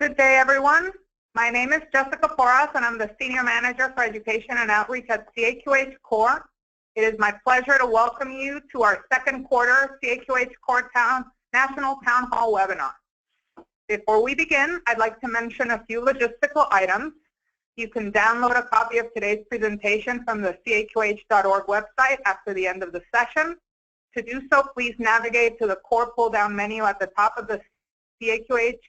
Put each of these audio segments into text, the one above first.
Good day, everyone. My name is Jessica Porras, and I'm the Senior Manager for Education and Outreach at CAQH CORE. It is my pleasure to welcome you to our second quarter CAQH CORE National Town Hall webinar. Before we begin, I'd like to mention a few logistical items. You can download a copy of today's presentation from the CAQH.org website after the end of the session. To do so, please navigate to the CORE pull-down menu at the top of the CAQH.org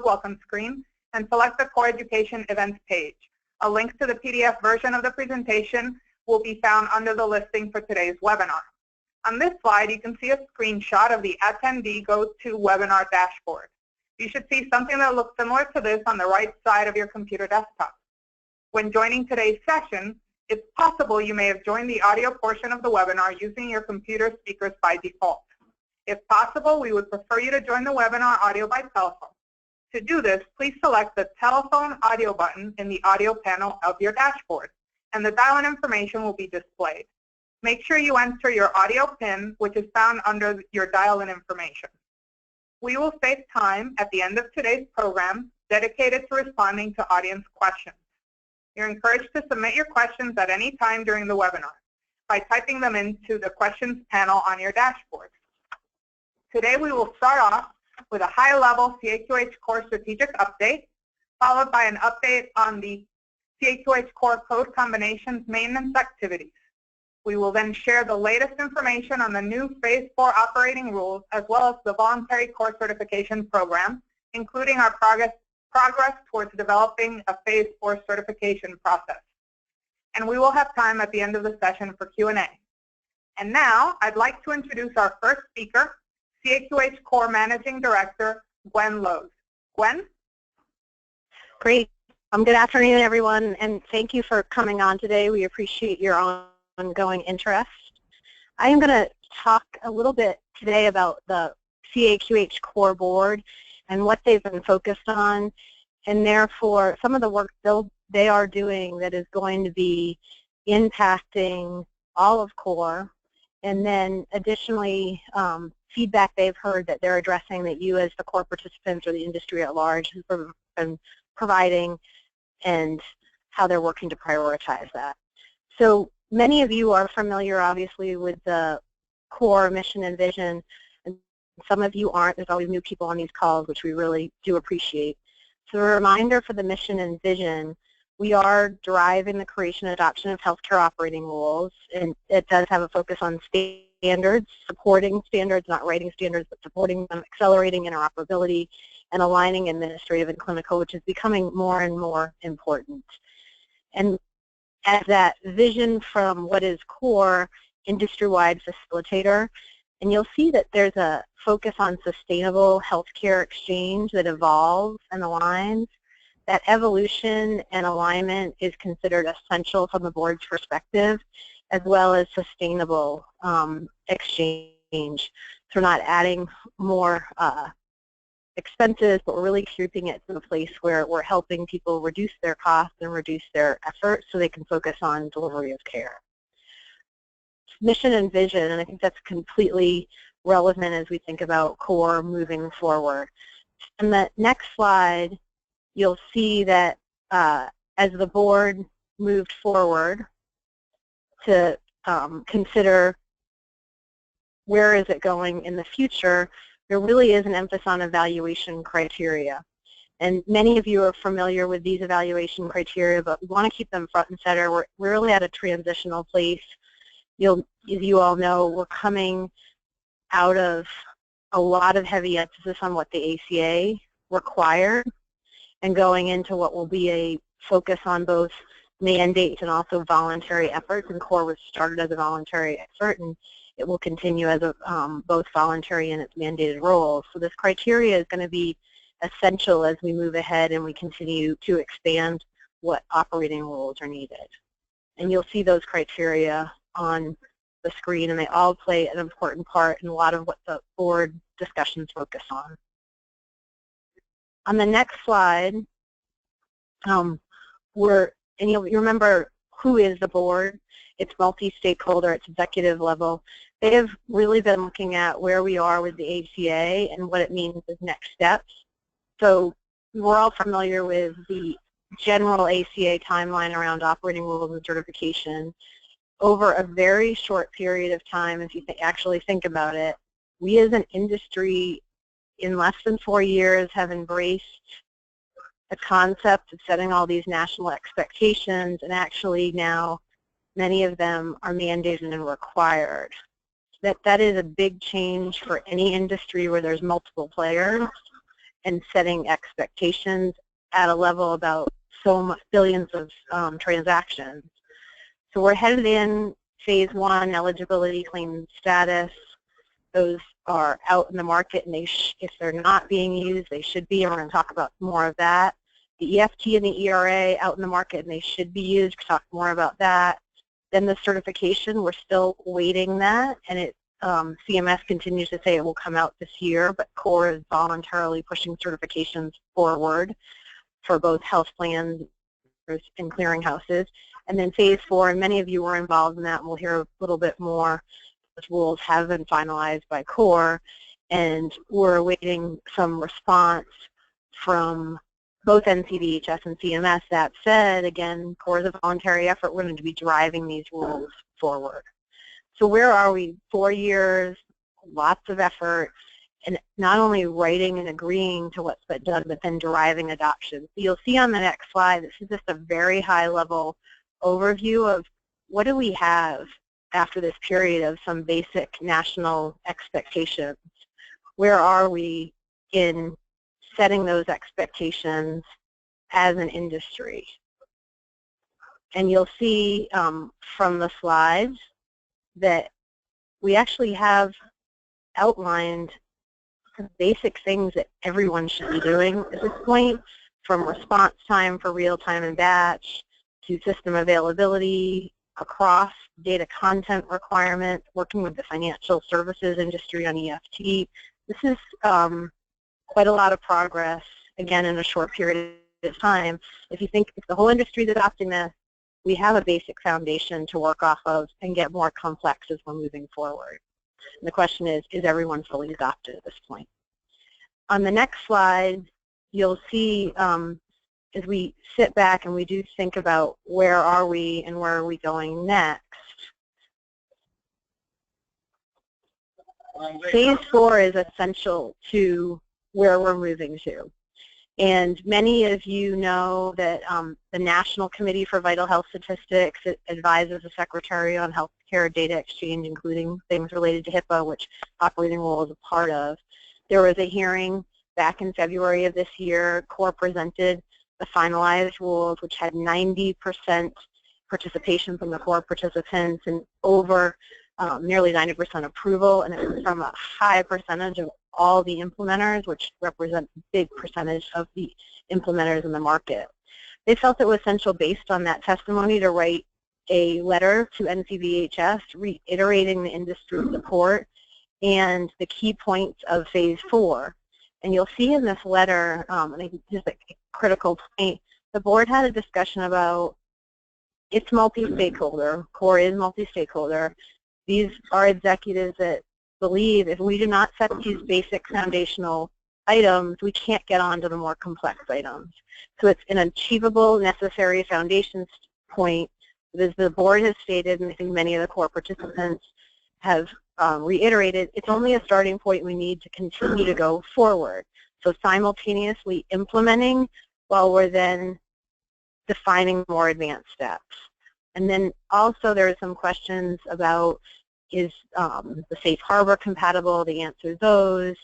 welcome screen and select the CORE Education Events page. A link to the PDF version of the presentation will be found under the listing for today's webinar. On this slide, you can see a screenshot of the attendee GoToWebinar dashboard. You should see something that looks similar to this on the right side of your computer desktop. When joining today's session, it's possible you may have joined the audio portion of the webinar using your computer speakers by default. If possible, we would prefer you to join the webinar audio by telephone. To do this, please select the telephone audio button in the audio panel of your dashboard, and the dial-in information will be displayed. Make sure you enter your audio PIN, which is found under your dial-in information. We will save time at the end of today's program dedicated to responding to audience questions. You're encouraged to submit your questions at any time during the webinar by typing them into the questions panel on your dashboard. Today we will start off with a high-level CAQH CORE strategic update, followed by an update on the CAQH CORE code combinations maintenance activities. We will then share the latest information on the new Phase 4 operating rules, as well as the voluntary CORE certification program, including our progress towards developing a Phase 4 certification process. And we will have time at the end of the session for Q&A. And now, I'd like to introduce our first speaker, CAQH CORE Managing Director, Gwen Lowe's. Gwen? Great. Good afternoon, everyone, and thank you for coming on today. We appreciate your ongoing interest. I am going to talk a little bit today about the CAQH CORE Board and what they've been focused on, and therefore some of the work they are doing that is going to be impacting all of CORE, and then additionally feedback they've heard that they're addressing that you as the CORE participants or the industry at large have been providing, and how they're working to prioritize that. So many of you are familiar, obviously, with the CORE mission and vision, and some of you aren't. There's always new people on these calls, which we really do appreciate. So a reminder for the mission and vision, we are driving the creation and adoption of healthcare operating rules, and it does have a focus on standards, supporting standards, not writing standards, but supporting them, accelerating interoperability, and aligning administrative and clinical, which is becoming more and more important. And as that vision from what is CORE, industry-wide facilitator, and you'll see that there's a focus on sustainable healthcare exchange that evolves and aligns. That evolution and alignment is considered essential from the board's perspective, as well as sustainable exchange. So we're not adding more expenses, but we're really keeping it to a place where we're helping people reduce their costs and reduce their effort so they can focus on delivery of care. Mission and vision, and I think that's completely relevant as we think about CORE moving forward. In the next slide, you'll see that as the board moved forward to consider where is it going in the future, there really is an emphasis on evaluation criteria. And many of you are familiar with these evaluation criteria, but we want to keep them front and center. We're really at a transitional place. As you all know, we're coming out of a lot of heavy emphasis on what the ACA required and going into what will be a focus on both mandates and also voluntary efforts. And CORE was started as a voluntary effort, and it will continue as both voluntary and its mandated roles. So this criteria is going to be essential as we move ahead and we continue to expand what operating rules are needed. And you'll see those criteria on the screen, and they all play an important part in a lot of what the board discussions focus on. On the next slide, and you remember who is the board. It's multi-stakeholder, it's executive level. They have really been looking at where we are with the ACA and what it means as next steps. So we're all familiar with the general ACA timeline around operating rules and certification. Over a very short period of time, if you actually think about it, we as an industry in less than 4 years have embraced the concept of setting all these national expectations, and actually now many of them are mandated and required. That is a big change for any industry where there's multiple players, and setting expectations at a level about so much billions of transactions. So we're headed in phase 1, eligibility, claim status. Those are out in the market, and if they're not being used, they should be, and we're going to talk about more of that. The EFT and the ERA out in the market, and they should be used. We'll talk more about that. Then the certification, we're still waiting that, and CMS continues to say it will come out this year, but CORE is voluntarily pushing certifications forward for both health plans and clearinghouses. And then phase 4, and many of you were involved in that, and we'll hear a little bit more. Those rules have been finalized by CORE, and we're awaiting some response from both NCVHS and CMS. That said, again, CORE is a voluntary effort. We're going to be driving these rules forward. So where are we? 4 years, lots of effort, and not only writing and agreeing to what's been done, but then driving adoption. So you'll see on the next slide, this is just a very high-level overview of what do we have after this period of some basic national expectations. Where are we in setting those expectations as an industry? And you'll see from the slides that we actually have outlined the basic things that everyone should be doing at this point, from response time for real-time and batch to system availability across data content requirements, working with the financial services industry on EFT. This is quite a lot of progress, again, in a short period of time. If you think if the whole industry is adopting this, we have a basic foundation to work off of and get more complex as we're moving forward. And the question is everyone fully adopted at this point? On the next slide, you'll see as we sit back and we do think about where are we and where are we going next. Phase 4 is essential to where we're moving to. And many of you know that the National Committee for Vital Health Statistics advises the Secretary on healthcare data exchange, including things related to HIPAA, which operating rule is a part of. There was a hearing back in February of this year. CORE presented the finalized rules, which had 90% participation from the CORE participants and over nearly 90% approval, and it was from a high percentage of all the implementers, which represents a big percentage of the implementers in the market. They felt it was essential, based on that testimony, to write a letter to NCVHS reiterating the industry support and the key points of phase 4. And you'll see in this letter, I think just a critical point, the board had a discussion about it's multi-stakeholder, CORE is multi-stakeholder. These are executives that believe if we do not set these basic foundational items, we can't get on to the more complex items. So it's an achievable, necessary foundations point. As the board has stated, and I think many of the CORE participants have reiterated, it's only a starting point. We need to continue to go forward. So simultaneously implementing while we're then defining more advanced steps. And then also there are some questions about, is the safe harbor compatible? The answer is those.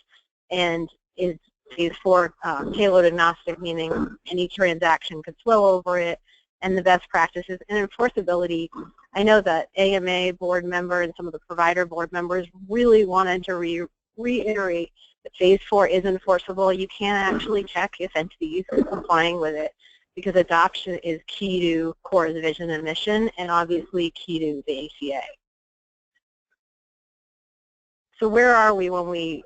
And is phase 4 payload agnostic, meaning any transaction could flow over it, and the best practices and enforceability. I know that AMA board member and some of the provider board members really wanted to reiterate that phase 4 is enforceable. You can actually check if entities are complying with it, because adoption is key to CORE's vision and mission, and obviously key to the ACA. So where are we when we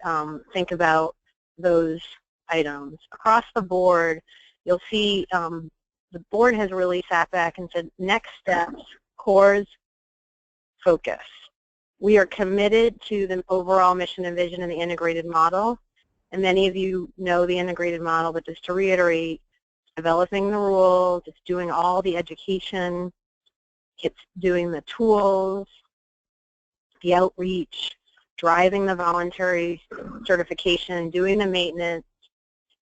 think about those items? Across the board, you'll see the board has really sat back and said, next steps, CORE's focus. We are committed to the overall mission and vision and the integrated model. And many of you know the integrated model, but just to reiterate, developing the rules, it's doing all the education, it's doing the tools, the outreach, driving the voluntary certification, doing the maintenance,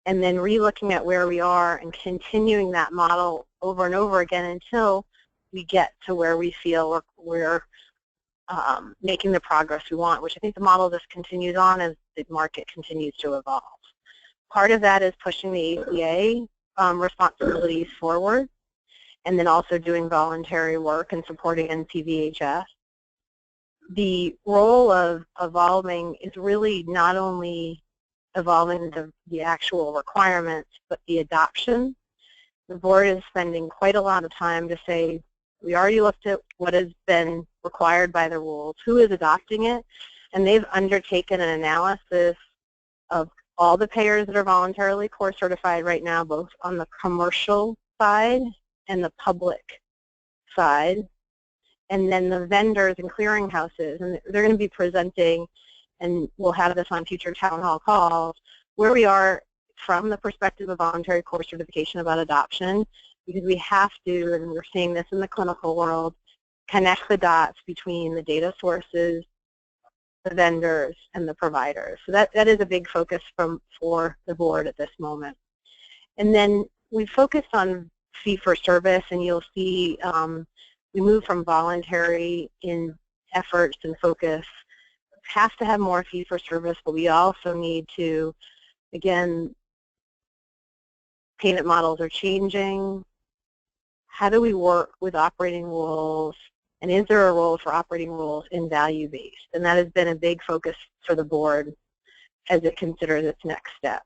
and then re-looking at where we are and continuing that model over and over again until we get to where we feel we're making the progress we want, which I think the model just continues on as the market continues to evolve. Part of that is pushing the ACA responsibilities forward, and then also doing voluntary work and supporting NCVHS. The role of evolving is really not only evolving the actual requirements, but the adoption. The board is spending quite a lot of time to say, we already looked at what has been required by the rules, who is adopting it, and they've undertaken an analysis of all the payers that are voluntarily core certified right now, both on the commercial side and the public side, and then the vendors and clearinghouses, and they're going to be presenting, and we'll have this on future town hall calls, where we are from the perspective of voluntary core certification about adoption, because we have to, and we're seeing this in the clinical world, connect the dots between the data sources, the vendors, and the providers. So that is a big focus for the board at this moment. And then we focused on fee-for-service, and you'll see we move from voluntary in efforts and focus. Have to have more fee-for-service, but we also need to, again, payment models are changing. How do we work with operating rules, and is there a role for operating rules in value-based? And that has been a big focus for the board as it considers its next steps.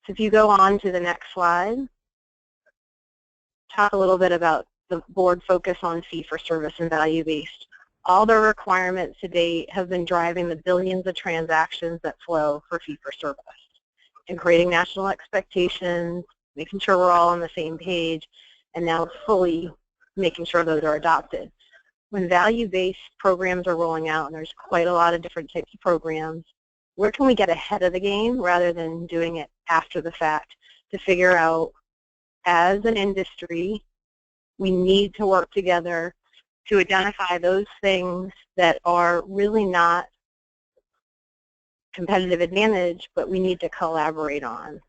So if you go on to the next slide, talk a little bit about the board focus on fee-for-service and value-based. All the requirements to date have been driving the billions of transactions that flow for fee-for-service and creating national expectations, making sure we're all on the same page, and now fully making sure those are adopted. When value-based programs are rolling out, and there's quite a lot of different types of programs, where can we get ahead of the game rather than doing it after the fact to figure out, as an industry, we need to work together to identify those things that are really not competitive advantage, but we need to collaborate on.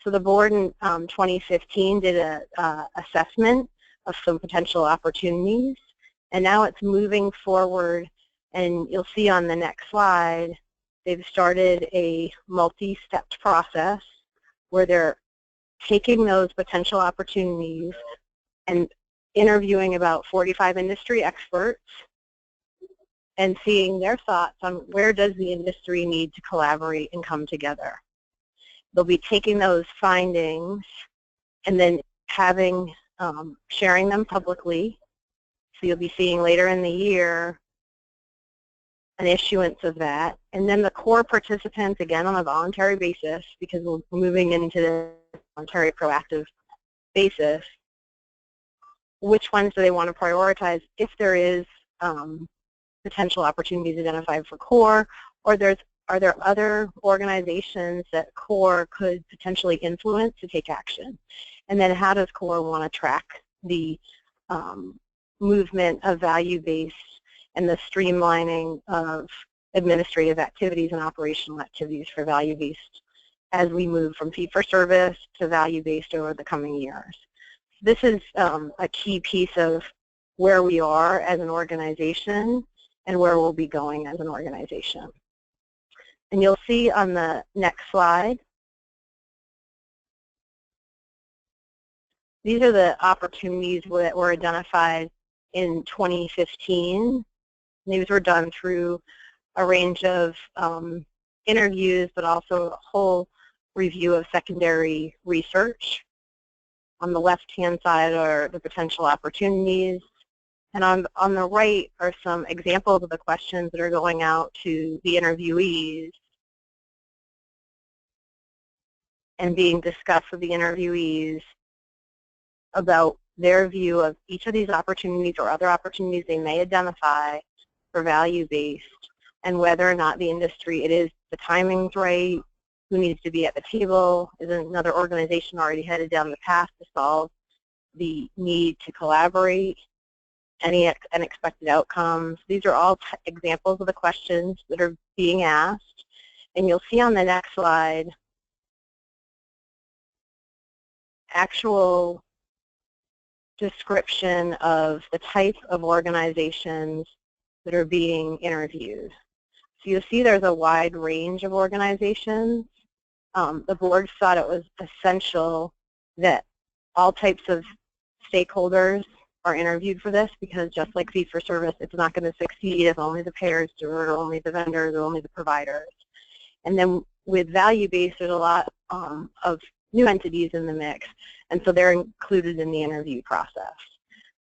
So the board in 2015 did an assessment of some potential opportunities, and now it's moving forward, and you'll see on the next slide, they've started a multi-stepped process where they're taking those potential opportunities and interviewing about 45 industry experts and seeing their thoughts on where does the industry need to collaborate and come together. They'll be taking those findings and then having, sharing them publicly. So you'll be seeing later in the year an issuance of that. And then the core participants, again on a voluntary basis, because we're moving into the voluntary proactive basis, which ones do they want to prioritize if there is potential opportunities identified for CORE, or are there other organizations that CORE could potentially influence to take action? And then how does CORE want to track the movement of value-based and the streamlining of administrative activities and operational activities for value-based as we move from fee-for-service to value-based over the coming years? This is a key piece of where we are as an organization and where we'll be going as an organization. And you'll see on the next slide, these are the opportunities that were identified in 2015. These were done through a range of interviews, but also a whole review of secondary research. On the left-hand side are the potential opportunities, and on the right are some examples of the questions that are going out to the interviewees and being discussed with the interviewees about their view of each of these opportunities or other opportunities they may identify for value-based, and whether or not the industry, the timing's right, who needs to be at the table, is another organization already headed down the path to solve the need to collaborate, any unexpected outcomes. These are all examples of the questions that are being asked. And you'll see on the next slide actual description of the type of organizations that are being interviewed. So you'll see there's a wide range of organizations. The board thought it was essential that all types of stakeholders are interviewed for this, because just like fee-for-service, it's not going to succeed if only the payers do it, or only the vendors, or only the providers. And then with value-based, there's a lot of new entities in the mix, and so they're included in the interview process.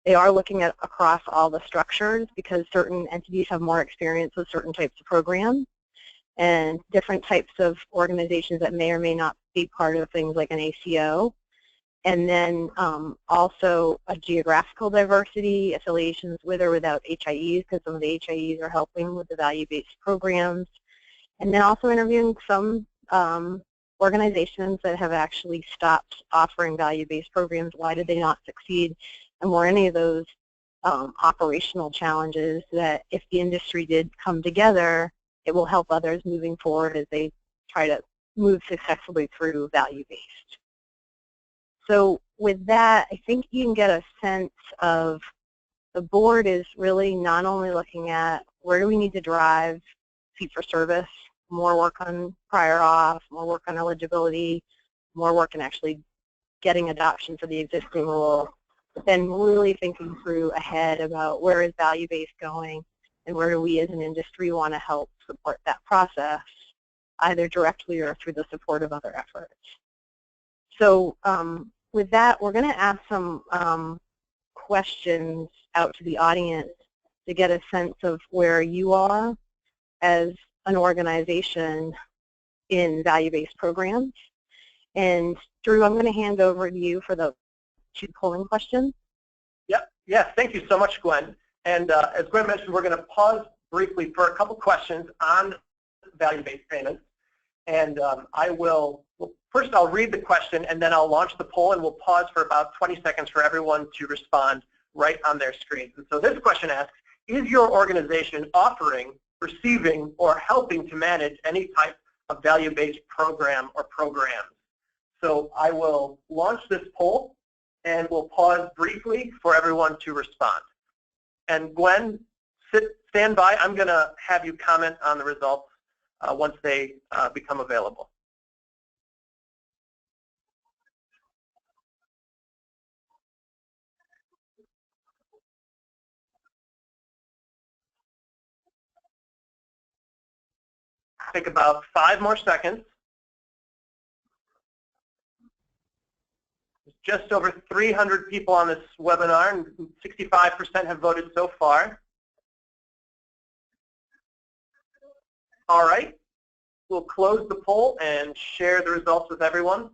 They are looking at across all the structures, because certain entities have more experience with certain types of programs, and different types of organizations that may or may not be part of things like an ACO. And then also a geographical diversity, affiliations with or without HIEs, because some of the HIEs are helping with the value-based programs. And then also interviewing some organizations that have actually stopped offering value-based programs. Why did they not succeed? And were any of those operational challenges that if the industry did come together, it will help others moving forward as they try to move successfully through value-based. So with that, I think you can get a sense of the board is really not only looking at where do we need to drive fee-for-service, more work on prior auth, more work on eligibility, more work in actually getting adoption for the existing rule, but then really thinking through ahead about where is value-based going and where do we as an industry want to help support that process, either directly or through the support of other efforts. So with that, we're going to ask some questions out to the audience to get a sense of where you are as an organization in value-based programs. And Drew, I'm going to hand over to you for the 2 polling questions. Yep. Yes, thank you so much, Gwen. And as Gwen mentioned, we're going to pause briefly for a couple questions on value-based payments. And first I'll read the question, and then I'll launch the poll, and we'll pause for about 20 seconds for everyone to respond right on their screens. And so this question asks, is your organization offering, receiving, or helping to manage any type of value-based program or programs? So I will launch this poll, and we'll pause briefly for everyone to respond. And Gwen, stand by. I'm going to have you comment on the results once they become available. Take about 5 more seconds. There's just over 300 people on this webinar, and 65% have voted so far. All right, we'll close the poll and share the results with everyone.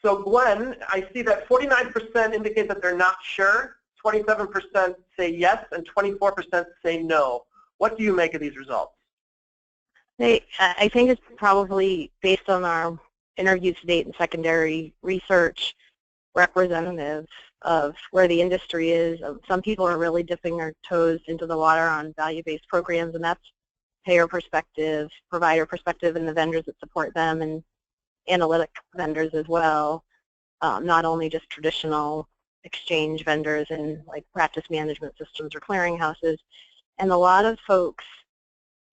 So Gwen, I see that 49% indicate that they're not sure, 27% say yes, and 24% say no. What do you make of these results? I think it's probably, based on our interviews to date and secondary research, representative of where the industry is. Some people are really dipping their toes into the water on value-based programs, and that's payer perspective, provider perspective, and the vendors that support them, and analytic vendors as well, not only just traditional exchange vendors and like practice management systems or clearinghouses. And a lot of folks,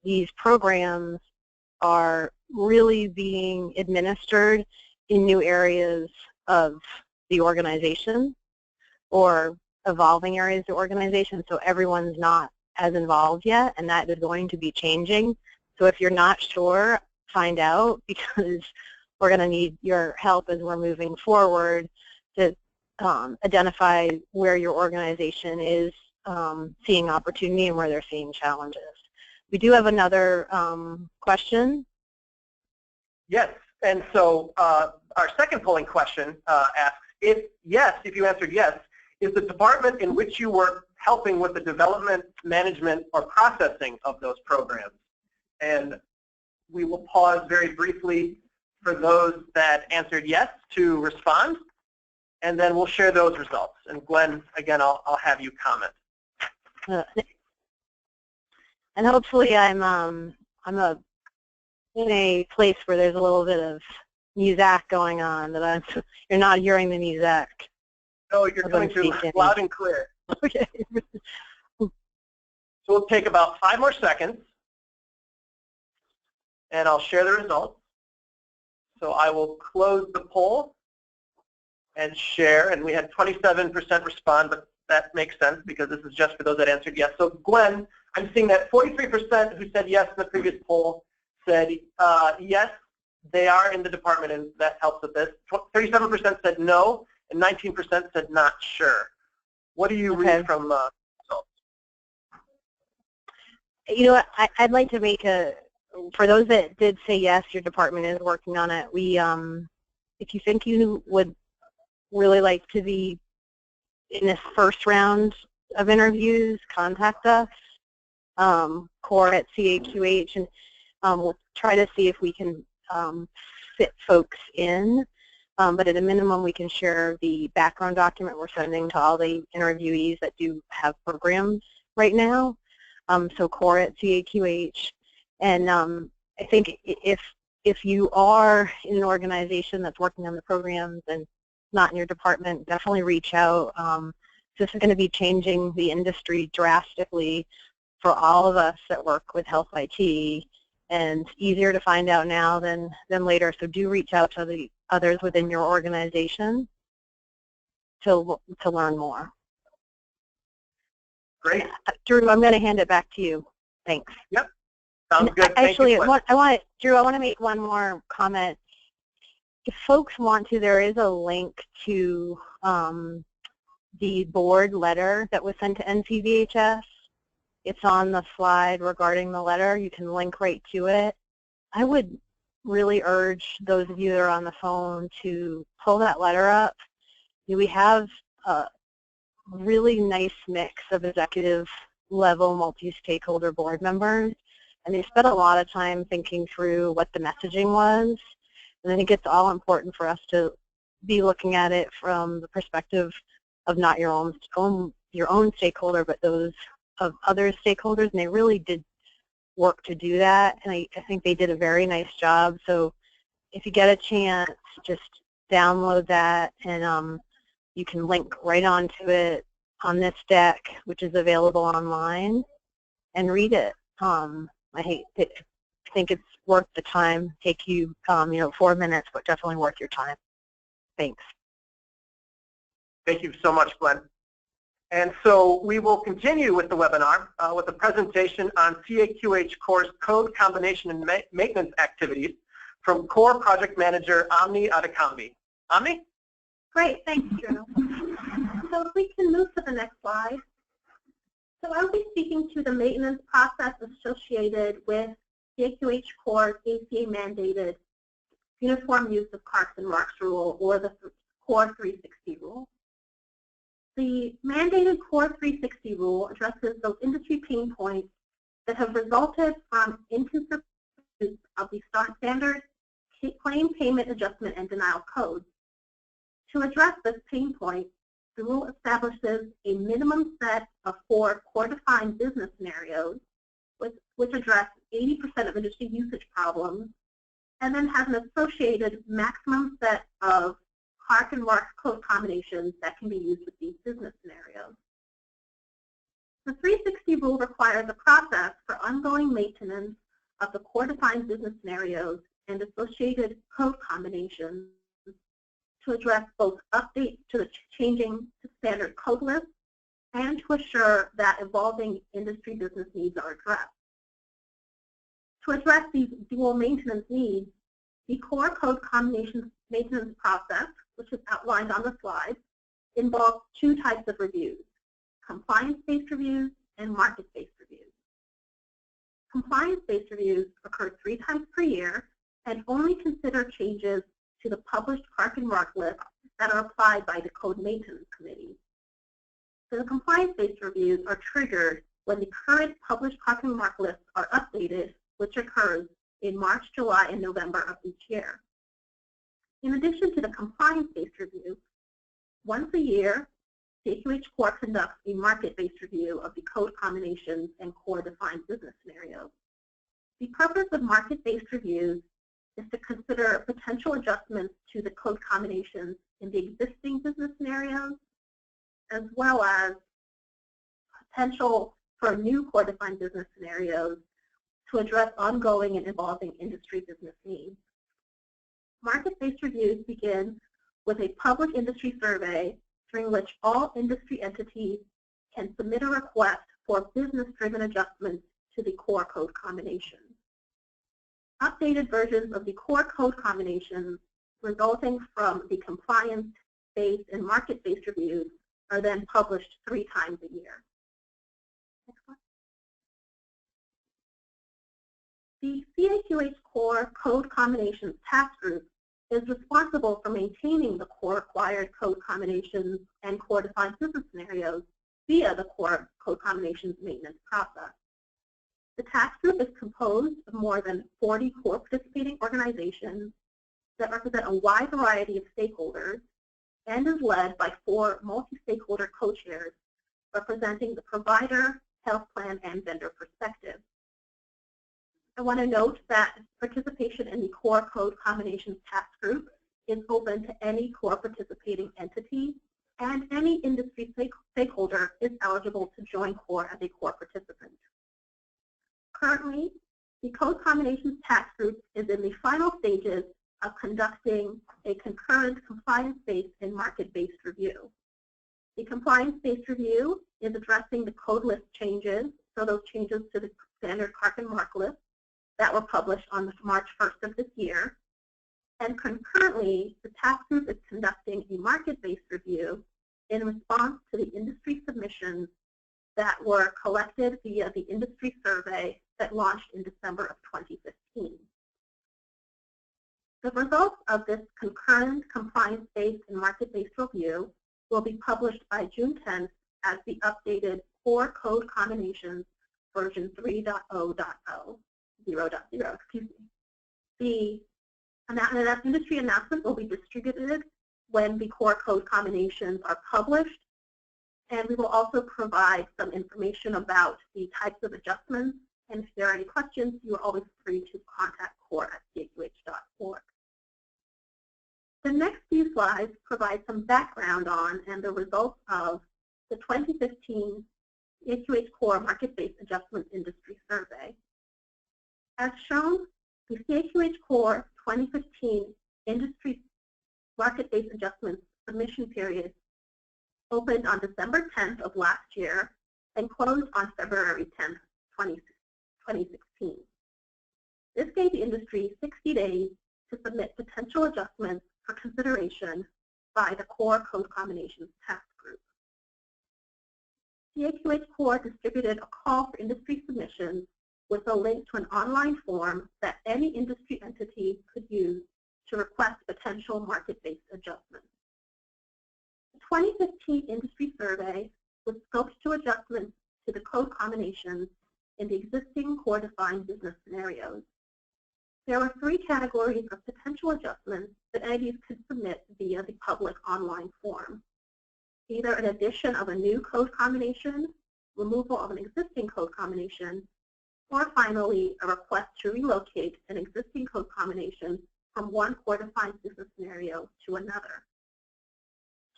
these programs are really being administered in new areas of the organization or evolving areas of the organization, so everyone's not as involved yet, and that is going to be changing. So if you're not sure, find out, because we're going to need your help as we're moving forward to identify where your organization is seeing opportunity and where they're seeing challenges. We do have another question. Yes, and so our second polling question asks, if you answered yes, is the department in which you work helping with the development, management, or processing of those programs. And we will pause very briefly for those that answered yes to respond, and then we'll share those results. And Gwen, again, I'll have you comment. And hopefully I'm in a place where there's a little bit of music going on, that you're not hearing the music. No, you're coming through loud and clear. Okay. So we'll take about 5 more seconds, and I'll share the results. So I will close the poll and share, and we had 27% respond, but that makes sense because this is just for those that answered yes. So Gwen, I'm seeing that 43% who said yes in the previous poll said yes, they are in the department, and that helps with this. 37% said no, and 19% said not sure. What do you read from results? You know what, I'd like to make for those that did say yes, your department is working on it. If you think you would really like to be in this first round of interviews, contact us, CORE at CAQH, and we'll try to see if we can fit folks in. But at a minimum, we can share the background document we're sending to all the interviewees that do have programs right now. So CORE at CAQH. And I think if you are in an organization that's working on the programs and not in your department, definitely reach out. This is going to be changing the industry drastically for all of us that work with health IT, and easier to find out now than later. So do reach out to the others within your organization to learn more. Great. Drew, I'm going to hand it back to you. Thanks. Yep. Sounds good. Actually, Drew, I want to make one more comment. If folks want to, there is a link to the board letter that was sent to NCVHS. It's on the slide regarding the letter. You can link right to it. I would really urge those of you that are on the phone to pull that letter up. We have a really nice mix of executive level multi-stakeholder board members, and they spent a lot of time thinking through what the messaging was. And I think it's all important for us to be looking at it from the perspective of not your own stakeholder, but those of other stakeholders, and they really did work to do that, and I think they did a very nice job. So if you get a chance, just download that, and you can link right onto it on this deck, which is available online, and read it. I think it's worth the time. Take you, 4 minutes, but definitely worth your time. Thanks. Thank you so much, Gwen. And so we will continue with the webinar with a presentation on CAQH CORE's code combination and maintenance activities from CORE Project Manager Omni Adekambie. Omni? Great, thanks, Drew. So if we can move to the next slide. So I'll be speaking to the maintenance process associated with CAQH CORE's ACA-mandated uniform use of CARCs and RARCs rule, or the CORE 360 rule. The mandated CORE 360 rule addresses those industry pain points that have resulted from inconsistent use of the standard claim payment adjustment and denial codes. To address this pain point, the rule establishes a minimum set of 4 core-defined business scenarios which address 80% of industry usage problems, and then has an associated maximum set of CARC and RARC code combinations that can be used with these business scenarios. The 360 rule requires a process for ongoing maintenance of the core-defined business scenarios and associated code combinations to address both updates to the changing standard code list and to assure that evolving industry business needs are addressed. To address these dual maintenance needs, the core code combination maintenance process, which is outlined on the slide, involves 2 types of reviews: compliance-based reviews and market-based reviews. Compliance-based reviews occur 3 times per year and only consider changes to the published CARC and RARC list that are applied by the Code Maintenance Committee. So the compliance-based reviews are triggered when the current published CARC and RARC lists are updated, which occurs in March, July, and November of each year. In addition to the compliance-based review, once a year, CAQH CORE conducts a market-based review of the code combinations and core defined business scenarios. The purpose of market-based reviews is to consider potential adjustments to the code combinations in the existing business scenarios, as well as potential for new core defined business scenarios to address ongoing and evolving industry business needs. Market-based reviews begin with a public industry survey during which all industry entities can submit a request for business-driven adjustments to the core code combinations. Updated versions of the core code combinations resulting from the compliance-based and market-based reviews are then published 3 times a year. Next one. The CAQH CORE Code Combinations Task Group is responsible for maintaining the core required code combinations and core defined business scenarios via the core code combinations maintenance process. The task group is composed of more than 40 core participating organizations that represent a wide variety of stakeholders and is led by 4 multi-stakeholder co-chairs representing the provider, health plan, and vendor perspective. I want to note that participation in the core code combinations task group is open to any core participating entity, and any industry stakeholder is eligible to join CORE as a core participant. Currently, the code combinations task group is in the final stages of conducting a concurrent compliance-based and market-based review. The compliance-based review is addressing the code list changes, so those changes to the standard CARC and RARC list that were published on March 1st of this year. And concurrently, the task group is conducting a market-based review in response to the industry submissions that were collected via the industry survey that launched in December of 2015. The results of this concurrent compliance-based and market-based review will be published by June 10th as the updated core code combinations version 3.0.0. 0.0, excuse me. The industry announcement will be distributed when the core code combinations are published, and we will also provide some information about the types of adjustments, and if there are any questions, you are always free to contact CORE at CAQH.org. The next few slides provide some background on and the results of the 2015 CAQH CORE Market-Based Adjustment Industry Survey. As shown, the CAQH CORE 2015 Industry Market-Based Adjustments submission period opened on December 10th of last year and closed on February 10th, 2016. This gave the industry 60 days to submit potential adjustments for consideration by the core code combinations task group. CAQH CORE distributed a call for industry submissions with a link to an online form that any industry entity could use to request potential market-based adjustments. The 2015 industry survey was scoped to adjustments to the code combinations in the existing core-defined business scenarios. There were 3 categories of potential adjustments that entities could submit via the public online form. Either an addition of a new code combination, removal of an existing code combination, or finally, a request to relocate an existing code combination from one core-defined business scenario to another.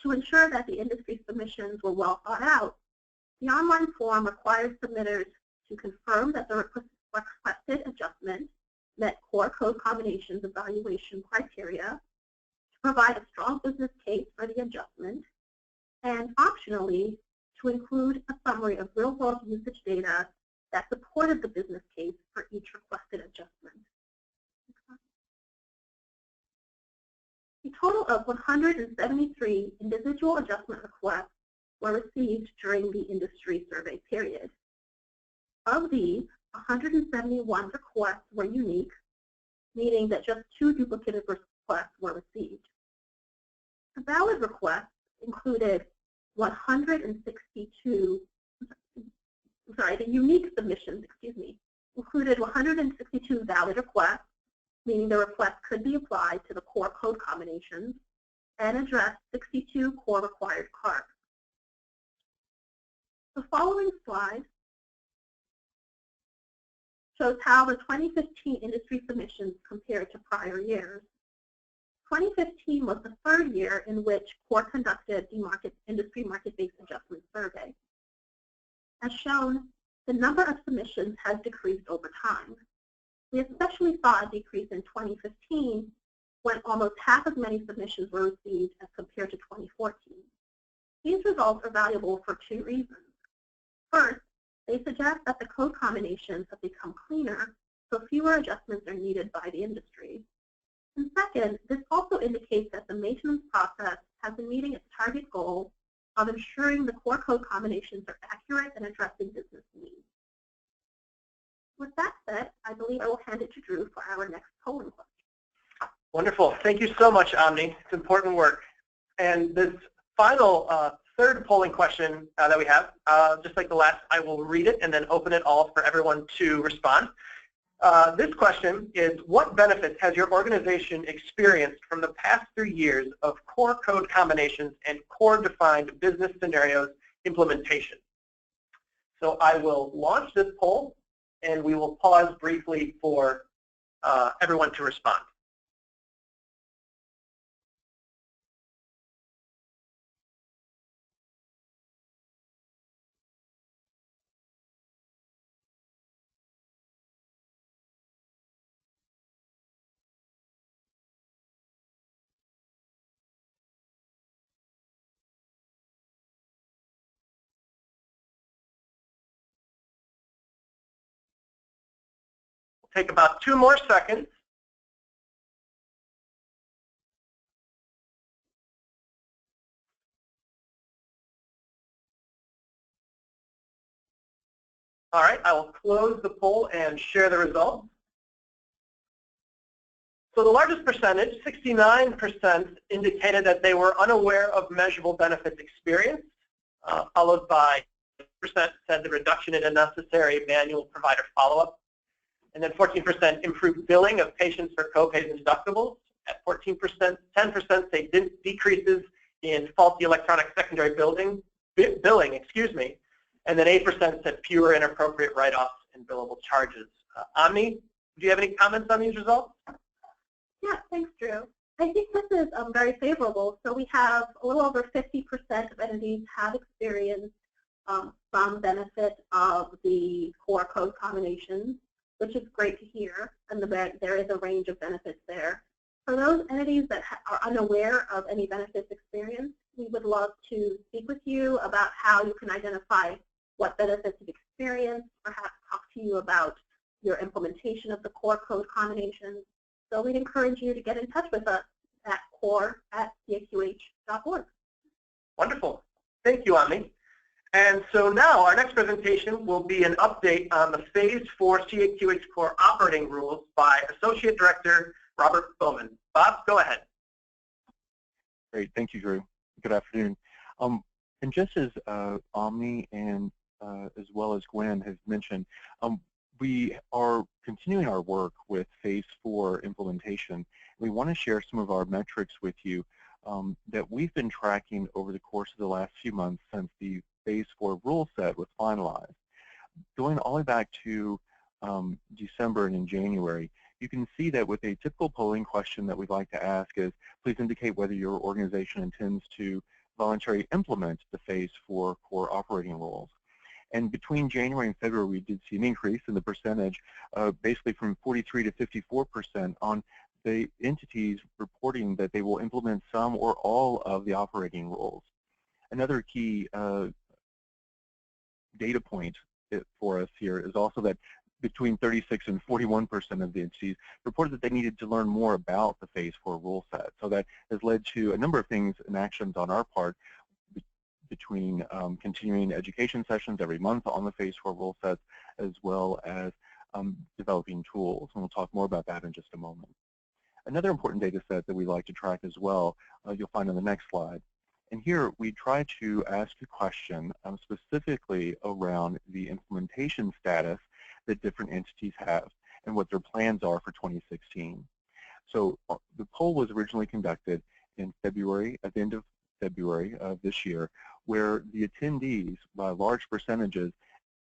To ensure that the industry submissions were well thought out, the online form required submitters to confirm that the requested adjustment met core code combinations evaluation criteria, to provide a strong business case for the adjustment, and optionally, to include a summary of real-world usage data that supported the business case for each requested adjustment. A total of 173 individual adjustment requests were received during the industry survey period. Of these, 171 requests were unique, meaning that just 2 duplicative requests were received. The valid requests included 162, the unique submissions, included 162 valid requests, meaning the request could be applied to the core code combinations, and addressed 62 core required CARCs. The following slide shows how the 2015 industry submissions compared to prior years. 2015 was the third year in which CORE conducted the industry market-based adjustment survey. As shown, the number of submissions has decreased over time. We especially saw a decrease in 2015 when almost half as many submissions were received as compared to 2014. These results are valuable for two reasons. First, they suggest that the code combinations have become cleaner, so fewer adjustments are needed by the industry. And second, this also indicates that the maintenance process has been meeting its target goal of ensuring the core code combinations are accurate and addressing business needs. With that said, I believe I will hand it to Drew for our next polling question. Wonderful. Thank you so much, Omni. It's important work. And this final third polling question that we have, just like the last, I will read it and then open it all for everyone to respond. This question is, what benefits has your organization experienced from the past 3 years of core code combinations and core-defined business scenarios implementation? So I will launch this poll, and we will pause briefly for everyone to respond. Take about 2 more seconds. All right, I will close the poll and share the results. So the largest percentage, 69%, indicated that they were unaware of measurable benefits experienced, followed by 10% said the reduction in unnecessary manual provider follow-up. And then 14% improved billing of patients for copays and deductibles. At 14%, 10% say decreases in faulty electronic secondary billing, and then 8% said fewer inappropriate write-offs and billable charges. Omni, do you have any comments on these results? Yeah, thanks, Drew. I think this is very favorable. So we have a little over 50% of entities have experienced some benefit of the core code combinations, which is great to hear, and there is a range of benefits there. For those entities that are unaware of any benefits experienced, we would love to speak with you about how you can identify what benefits you've experienced, perhaps talk to you about your implementation of the core code combinations. So we'd encourage you to get in touch with us at core@caqh.org. Wonderful. Thank you, Omni. And so now our next presentation will be an update on the Phase 4 CAQH CORE Operating Rules by Associate Director Robert Bowman. Bob, go ahead. Great. Thank you, Drew. Good afternoon. And just as Omni and as well as Gwen has mentioned, we are continuing our work with Phase 4 implementation. We want to share some of our metrics with you that we've been tracking over the course of the last few months since the Phase 4 rule set was finalized. Going all the way back to December and in January, you can see that with a typical polling question that we'd like to ask is, please indicate whether your organization intends to voluntarily implement the Phase 4 core operating rules. And between January and February, we did see an increase in the percentage, basically from 43 to 54% on the entities reporting that they will implement some or all of the operating rules. Another key data point for us here is also that between 36 and 41% of the entities reported that they needed to learn more about the Phase 4 rule set. So that has led to a number of things and actions on our part between continuing education sessions every month on the Phase 4 rule sets, as well as developing tools. And we'll talk more about that in just a moment. Another important data set that we like to track as well, you'll find on the next slide, And here we try to ask a question specifically around the implementation status that different entities have and what their plans are for 2016. So the poll was originally conducted in February, at the end of February of this year, where the attendees, by large percentages,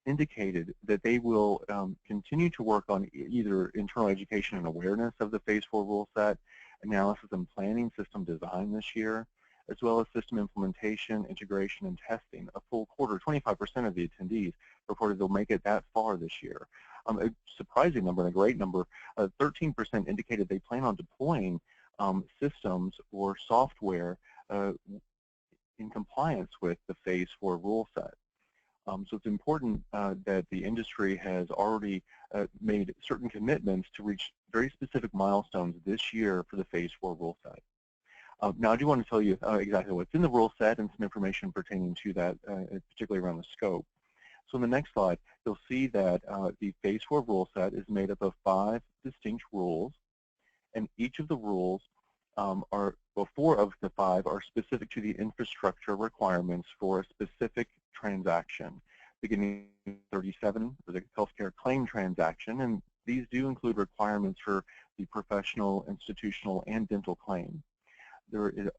indicated that they will continue to work on either internal education and awareness of the Phase 4 rule set, analysis and planning system design this year, as well as system implementation, integration, and testing. A full quarter, 25% of the attendees reported they'll make it that far this year. A surprising number and a great number, 13% indicated they plan on deploying systems or software in compliance with the Phase 4 rule set. So it's important that the industry has already made certain commitments to reach very specific milestones this year for the Phase 4 rule set. Now I do want to tell you exactly what's in the rule set and some information pertaining to that, particularly around the scope. So in the next slide, you'll see that the Phase 4 rule set is made up of 5 distinct rules, and each of the rules well, 4 of the 5 are specific to the infrastructure requirements for a specific transaction. Beginning 37 for the healthcare claim transaction, and these do include requirements for the professional, institutional, and dental claim. There is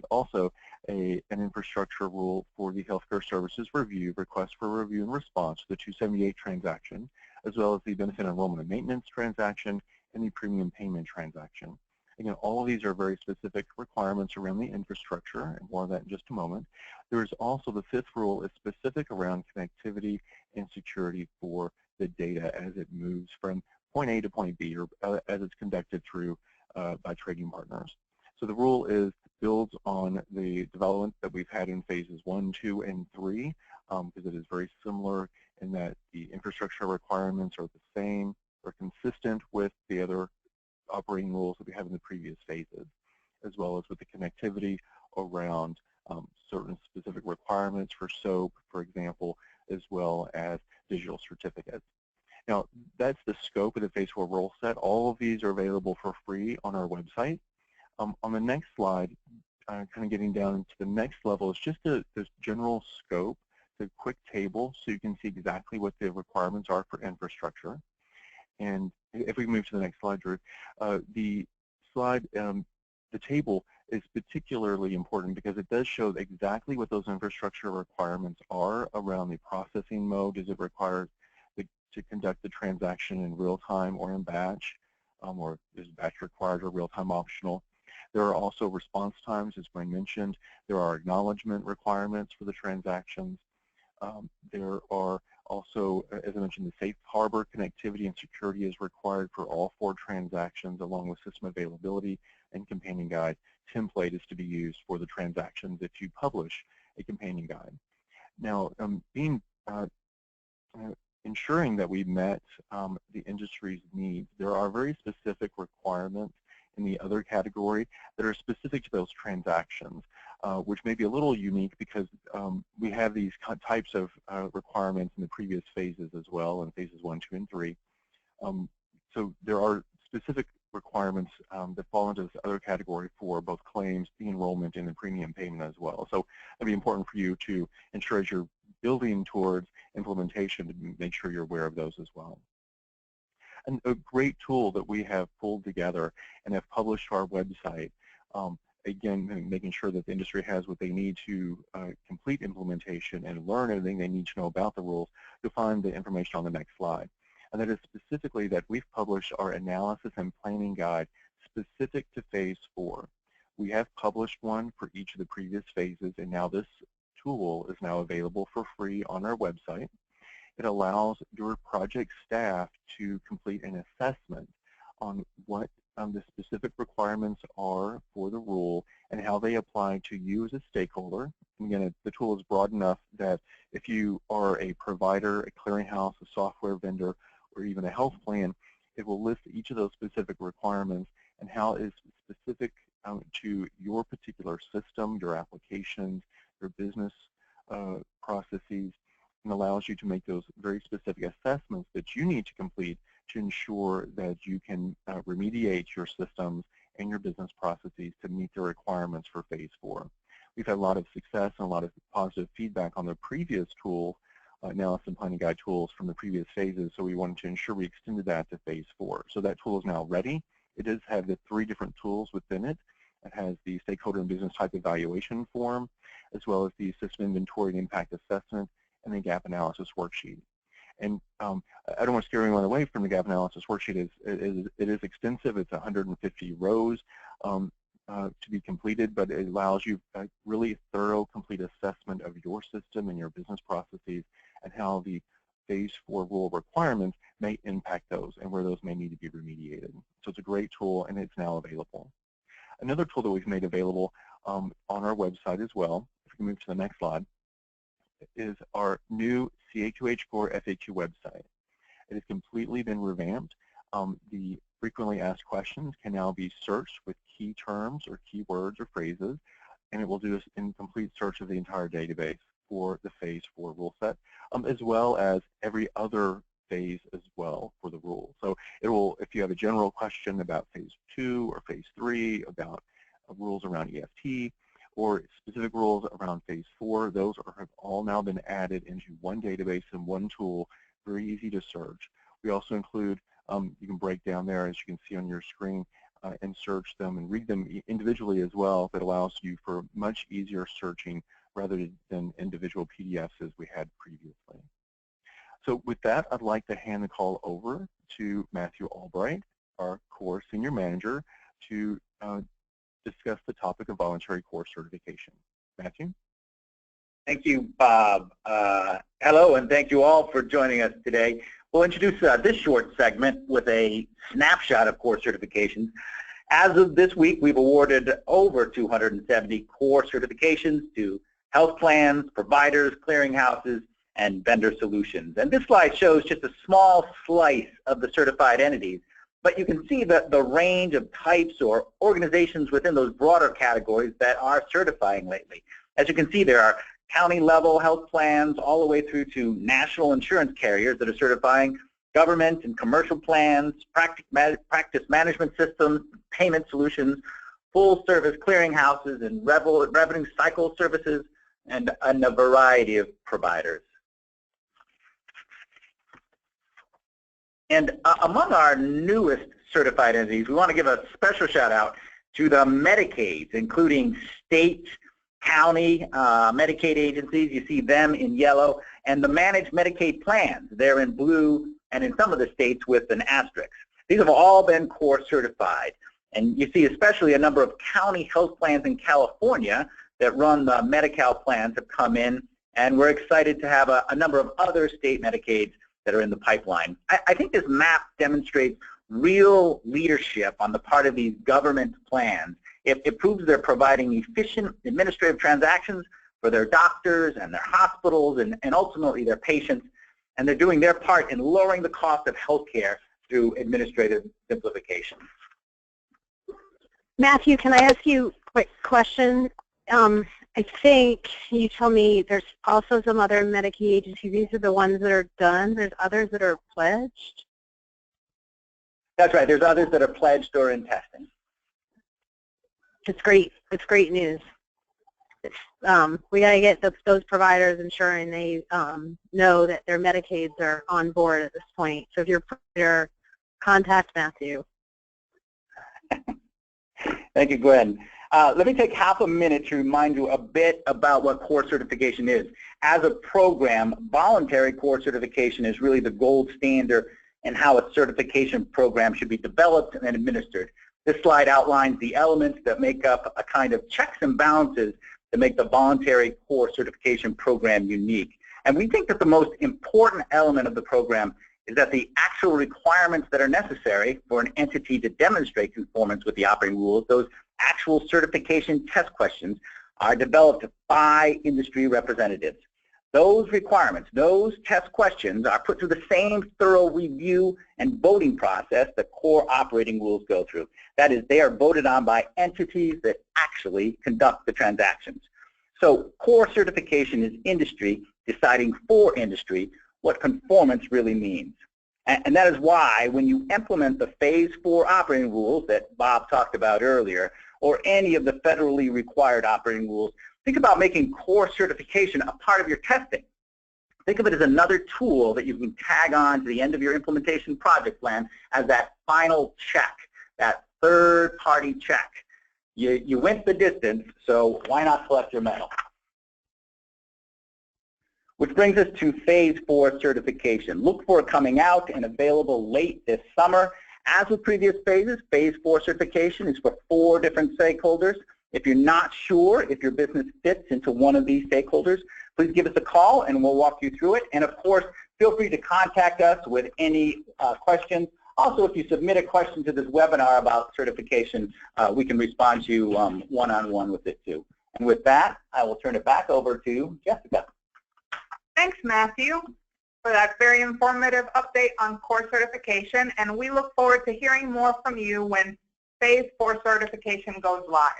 also an infrastructure rule for the healthcare services review, request for review and response to the 278 transaction, as well as the benefit enrollment and maintenance transaction and the premium payment transaction. Again, all of these are very specific requirements around the infrastructure, and more of that in just a moment. There is also the 5th rule is specific around connectivity and security for the data as it moves from point A to point B, or as it's conducted through by trading partners. So the rule builds on the development that we've had in phases 1, 2, and 3, because it is very similar in that the infrastructure requirements are the same, or consistent with the other operating rules that we have in the previous phases, as well as with the connectivity around certain specific requirements for SOAP, for example, as well as digital certificates. Now, that's the scope of the Phase 4 rule set. All of these are available for free on our website. On the next slide, kind of getting down to the next level, is just this general scope, the quick table, so you can see exactly what the requirements are for infrastructure. And if we move to the next slide, Drew, the table is particularly important because it does show exactly what those infrastructure requirements are around the processing mode. Does it require to conduct the transaction in real time or in batch, or is batch required or real time optional? There are also response times, as Gwen mentioned. There are acknowledgement requirements for the transactions. There are also, as I mentioned, the safe harbor connectivity and security is required for all 4 transactions, along with system availability and companion guide. Template is to be used for the transactions if you publish a companion guide. Now, ensuring that we met the industry's needs, there are very specific requirements in the other category that are specific to those transactions, which may be a little unique because we have these types of requirements in the previous phases as well, in phases 1, 2, and 3. So there are specific requirements that fall into this other category for both claims, the enrollment, and the premium payment as well. So it'd be important for you to ensure as you're building towards implementation to make sure you're aware of those as well. And a great tool that we have pulled together and have published to our website, again, making sure that the industry has what they need to complete implementation and learn everything they need to know about the rules. You'll find the information on the next slide. And that is specifically that we've published our analysis and planning guide specific to Phase 4. We have published one for each of the previous phases, and now this tool is now available for free on our website. It allows your project staff to complete an assessment on what the specific requirements are for the rule and how they apply to you as a stakeholder. And again, the tool is broad enough that if you are a provider, a clearinghouse, a software vendor, or even a health plan, it will list each of those specific requirements and how it is specific to your particular system, your applications, your business processes, and allows you to make those very specific assessments that you need to complete to ensure that you can remediate your systems and your business processes to meet the requirements for Phase 4. we've had a lot of success and a lot of positive feedback on the previous tool, analysis and planning guide tools from the previous phases, so we wanted to ensure we extended that to phase 4. So that tool is now ready. It does have the 3 different tools within it. It has the stakeholder and business type evaluation form, as well as the system inventory and impact assessment, and the gap analysis worksheet. And I don't want to scare anyone away from the gap analysis worksheet. It is extensive. It's 150 rows to be completed, but it allows you a really thorough, complete assessment of your system and your business processes and how the phase 4 rule requirements may impact those and where those may need to be remediated. So it's a great tool, and it's now available. Another tool that we've made available on our website as well, if we can move to the next slide, is our new CAQH CORE FAQ website. It has completely been revamped. The frequently asked questions can now be searched with key terms or keywords or phrases, and it will do a complete search of the entire database for the phase 4 rule set, as well as every other phase as well for the rule. So it will, if you have a general question about phase 2 or phase 3, about rules around EFT, or specific rules around phase 4, those have all now been added into one database and one tool, very easy to search. We also include, you can break down there, as you can see on your screen, and search them and read them individually as well. That allows you for much easier searching rather than individual PDFs as we had previously. So with that, I'd like to hand the call over to Matthew Albright, our CORE Senior Manager, to discuss the topic of voluntary CORE certification. Matthew? Thank you, Bob. Hello, and thank you all for joining us today. We'll introduce this short segment with a snapshot of CORE certifications. As of this week, we've awarded over 270 CORE certifications to health plans, providers, clearinghouses, and vendor solutions. And this slide shows just a small slice of the certified entities, but you can see the range of types or organizations within those broader categories that are certifying lately. As you can see, there are county-level health plans all the way through to national insurance carriers that are certifying, government and commercial plans, practice management systems, payment solutions, full-service clearinghouses, and revenue cycle services, and a variety of providers. And among our newest certified entities, we want to give a special shout out to the Medicaids, including state, county Medicaid agencies. You see them in yellow, and the managed Medicaid plans. They're in blue, and in some of the states with an asterisk. These have all been CORE certified. And you see especially a number of county health plans in California that run the Medi-Cal plans have come in, and we're excited to have a number of other state Medicaids that are in the pipeline. I think this map demonstrates real leadership on the part of these government plans. It proves they're providing efficient administrative transactions for their doctors and their hospitals and ultimately their patients, and they're doing their part in lowering the cost of healthcare through administrative simplification. Matthew, can I ask you a quick question? I think you told me there's also some other Medicaid agencies. These are the ones that are done. There's others that are pledged? That's right. There's others that are pledged or in testing. It's great. It's great news. We got to get those providers ensuring they know that their Medicaids are on board at this point. So if you're there, contact Matthew. Thank you, Gwen. Let me take half a minute to remind you a bit about what CORE certification is. As a program, voluntary CORE certification is really the gold standard in how a certification program should be developed and administered. This slide outlines the elements that make up a kind of checks and balances to make the voluntary CORE certification program unique. And we think that the most important element of the program is that the actual requirements that are necessary for an entity to demonstrate conformance with the operating rules, those actual certification test questions, are developed by industry representatives. Those requirements, those test questions, are put through the same thorough review and voting process that CORE operating rules go through. That is, they are voted on by entities that actually conduct the transactions. So CORE certification is industry deciding for industry what conformance really means. And that is why when you implement the Phase 4 operating rules that Bob talked about earlier, or any of the federally required operating rules, think about making core certification a part of your testing. Think of it as another tool that you can tag on to the end of your implementation project plan as that final check, that third-party check. You went the distance, so why not collect your medal? Which brings us to Phase 4 certification. Look for it coming out and available late this summer. As with previous phases, Phase 4 certification is for 4 different stakeholders. If you're not sure if your business fits into one of these stakeholders, please give us a call and we'll walk you through it. And of course, feel free to contact us with any questions. Also, if you submit a question to this webinar about certification, we can respond to you one-on-one with it too. And with that, I will turn it back over to Jessica. Thanks, Matthew, for that very informative update on core certification, and we look forward to hearing more from you when Phase 4 certification goes live.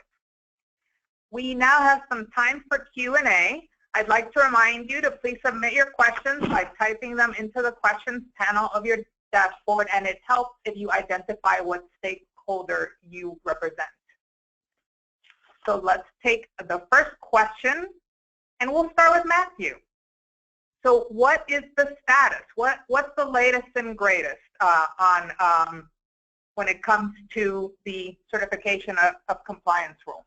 We now have some time for Q&A. I'd like to remind you to please submit your questions by typing them into the questions panel of your dashboard, and it helps if you identify what stakeholder you represent. So let's take the first question, and we'll start with Matthew. So what is the status? What's the latest and greatest on when it comes to the certification of compliance rules?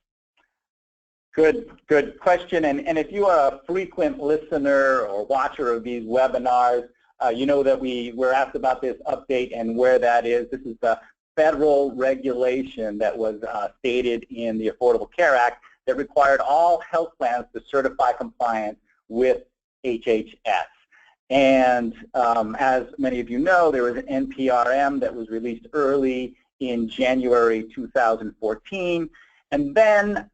Good question. And if you are a frequent listener or watcher of these webinars, you know that we're asked about this update and where that is. This is the federal regulation that was stated in the Affordable Care Act that required all health plans to certify compliance with HHS. And as many of you know, there was an NPRM that was released early in January 2014. And then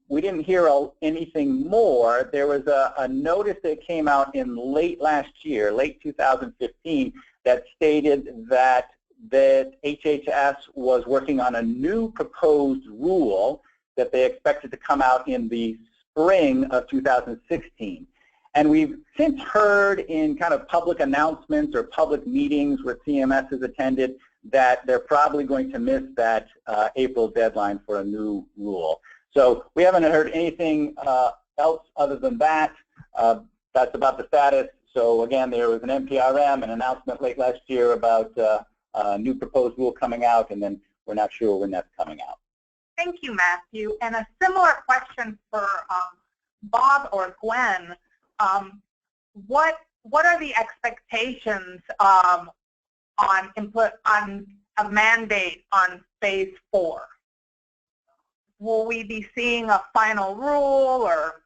we didn't hear anything more. There was a notice that came out in late last year, late 2015, that stated that HHS was working on a new proposed rule that they expected to come out in the spring of 2016. And we've since heard in kind of public announcements or public meetings where CMS has attended that they're probably going to miss that April deadline for a new rule. So we haven't heard anything else other than that. That's about the status. So again, there was an NPRM, an announcement late last year about a new proposed rule coming out, and then we're not sure when that's coming out. Thank you, Matthew. And a similar question for Bob or Gwen. What are the expectations on a mandate on Phase 4? Will we be seeing a final rule, or?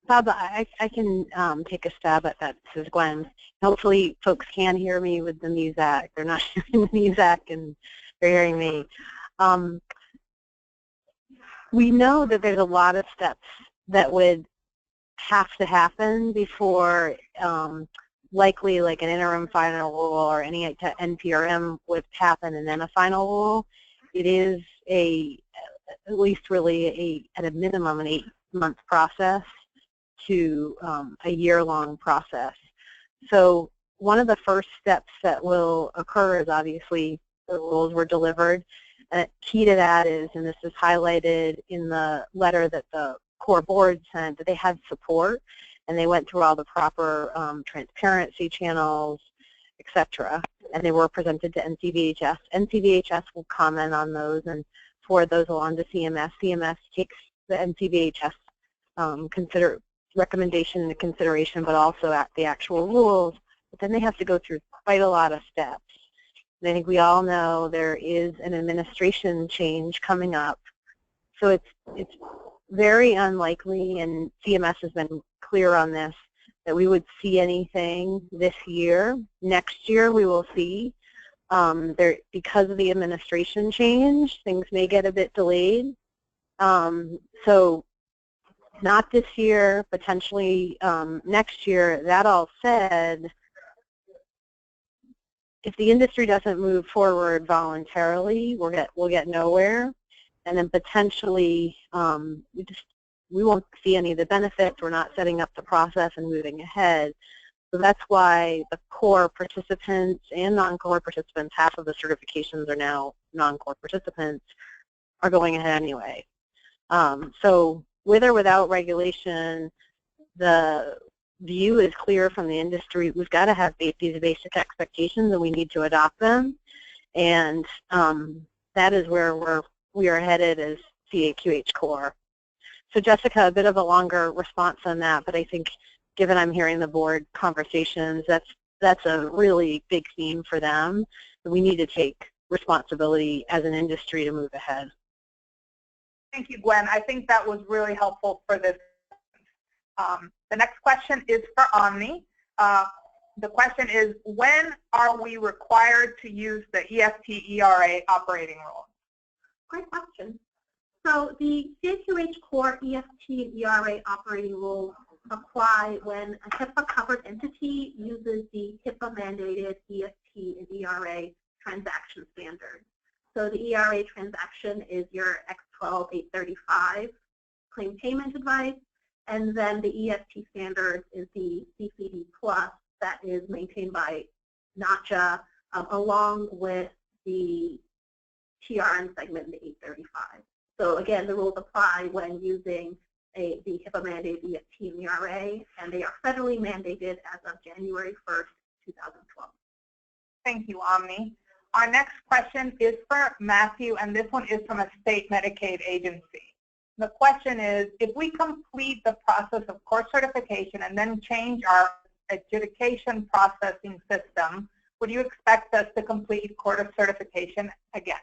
Bob, I can take a stab at that. This is Gwen. Hopefully folks can hear me with the music. They're not hearing the music and they're hearing me. We know that there's a lot of steps that would have to happen before likely like an interim final rule or any NPRM would happen and then a final rule. It is at least really at a minimum an 8-month process to a year-long process. So one of the first steps that will occur is obviously the rules were delivered. Key to that is, and this is highlighted in the letter that the core board sent, that they had support and they went through all the proper transparency channels, etc. And they were presented to NCVHS. NCVHS will comment on those and forward those along to CMS. CMS takes the NCVHS recommendation into consideration, but also at the actual rules. But then they have to go through quite a lot of steps. And I think we all know there is an administration change coming up. So it's very unlikely, and CMS has been clear on this, that we would see anything this year. Next year we will see. Because of the administration change, things may get a bit delayed. So not this year, potentially next year. That all said, if the industry doesn't move forward voluntarily, we'll get nowhere, and then potentially we won't see any of the benefits. We're not setting up the process and moving ahead. So that's why the core participants and non-core participants, half of the certifications are now non-core participants, are going ahead anyway. So with or without regulation, the view is clear from the industry. We've got to have these basic expectations, and we need to adopt them. And that is where we are headed as CAQH CORE. So Jessica, a bit of a longer response on that, but I think given I'm hearing the board conversations, that's a really big theme for them. We need to take responsibility as an industry to move ahead. Thank you, Gwen. I think that was really helpful for this. The next question is for Omni. The question is, when are we required to use the EFT-ERA operating rules? Great question. So the CAQH CORE EFT and ERA operating rules apply when a HIPAA-covered entity uses the HIPAA-mandated EFT and ERA transaction standard. So the ERA transaction is your X12-835 claim payment advice, and then the EFT standard is the CCD Plus that is maintained by NACHA along with the TRN segment in the 835. So again, the rules apply when using the HIPAA-mandated EFT and ERA, and they are federally mandated as of January 1st, 2012. Thank you, Omni. Our next question is for Matthew, and this one is from a state Medicaid agency. The question is, if we complete the process of core certification and then change our adjudication processing system, would you expect us to complete core certification again?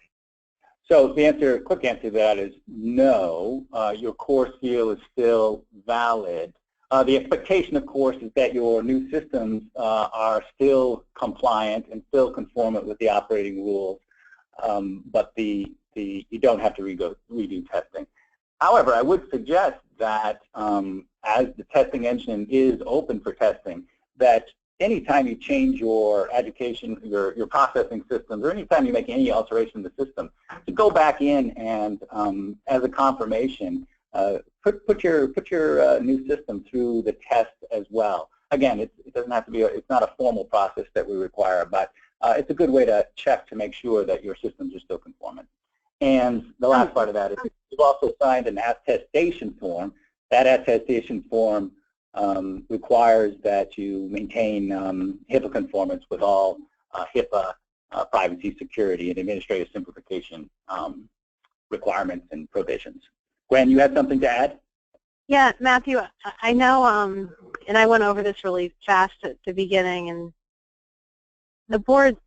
So the quick answer to that is no. Your core seal is still valid. The expectation, of course, is that your new systems are still compliant and still conformant with the operating rules, but you don't have to redo testing. However, I would suggest that as the testing engine is open for testing, that anytime you change your education, your processing systems, or anytime you make any alteration in the system, to go back in and, as a confirmation, put your new system through the test as well. Again, it doesn't have to be. It's not a formal process that we require, but it's a good way to check to make sure that your systems are still conformant. And the last part of that is you've also signed an attestation form. That attestation form requires that you maintain HIPAA conformance with all HIPAA privacy, security, and administrative simplification requirements and provisions. Gwen, you had something to add? Yeah, Matthew, I know, and I went over this really fast at the beginning, and the board's